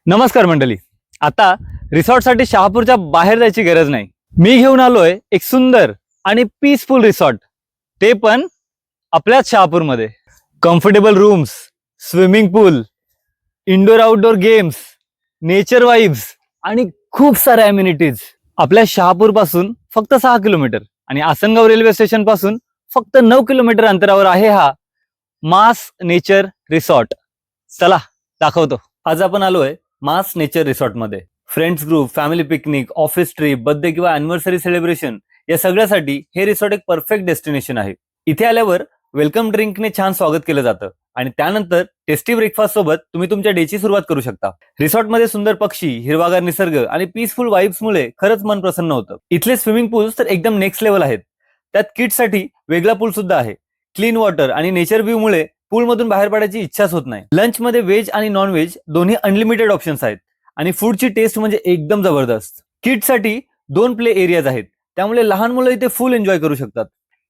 नमस्कार मंडळी. आता रिसॉर्टसाठी शहापूरच्या बाहेर जायची गरज नाही. मी घेऊन आलोय एक सुंदर आणि पीसफुल रिसॉर्ट, ते पण आपल्याच शहापूरमध्ये. Comfortable rooms, swimming pool, indoor outdoor games, nature vibes आणि खूप साऱ्या अम्युनिटीज. आपल्या शहापूर पासून फक्त 6 किलोमीटर आणि आसनगाव रेल्वे स्टेशन पासून फक्त 9 किलोमीटर अंतरावर आहे हा मास नेचर रिसॉर्ट. चला दाखवतो. आज आपण आलोय मास नेचर रिसॉर्ट मध्ये. Friends group, family picnic, office trip, birthday किंवा अॅनिव्हर्सरी सेलिब्रेशन या सगळ्यासाठी हे रिसॉर्ट एक परफेक्ट डेस्टिनेशन आहे. इथे आल्यावर वेलकम ड्रिंकने छान स्वागत केलं जातं आणि त्यानंतर टेस्टी ब्रेकफास्ट सोबत तुम्ही तुमच्या डेची सुरुवात करू शकता. रिसॉर्टमध्ये सुंदर पक्षी, हिरवागार निसर्ग आणि पीसफुल वाईब्समुळे खरंच मन प्रसन्न होतं. इथले स्विमिंग पूल्स तर एकदम नेक्स्ट लेवल आहेत. त्यात किड्ससाठी वेगळा पूल सुद्धा आहे. क्लीन वॉटर आणि नेचर व्ह्यू मुळे पूलमधून बाहेर पडायची इच्छाच होत नाही. लंचमध्ये व्हेज आणि नॉन व्हेज दोन्ही अनलिमिटेड ऑप्शन्स आहेत आणि फूडची टेस्ट म्हणजे एकदम जबरदस्त. किड्ससाठी 2 प्ले एरियाज आहेत, त्यामुळे लहान मुलं इथे फुल एन्जॉय करू शकतात.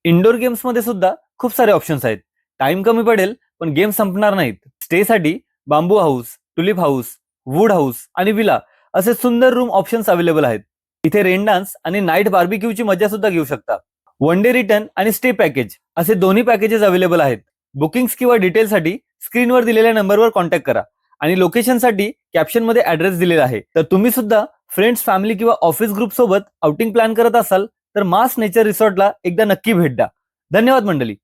इंडोर गेम्समध्ये सुद्धा खूप सारे ऑप्शन्स आहेत. टाइम कमी पडेल पण गेम संपणार नाहीत. स्टेसाठी bamboo house, tulip house, wood house आणि विला असे सुंदर रूम ऑप्शन्स अवेलेबल आहेत. इथे रेन डान्स आणि नाईट बार्बिक्यूची मजा सुद्धा घेऊ शकता. वन डे रिटर्न आणि स्टे पॅकेज असे दोन्ही पॅकेजेस अवेलेबल आहेत. बुकिंग्स किंवा डिटेलसाठी स्क्रीनवर दिलेल्या नंबरवर कॉन्टॅक्ट करा आणि लोकेशनसाठी कॅप्शनमध्ये ऍड्रेस दिलेला आहे. तर तुम्ही सुद्धा फ्रेंड्स, फॅमिली किंवा ऑफिस ग्रुप सोबत आउटिंग प्लॅन करत असाल तर मास नेचर रिसॉर्टला एकदा नक्की भेट द्या. धन्यवाद मंडळी.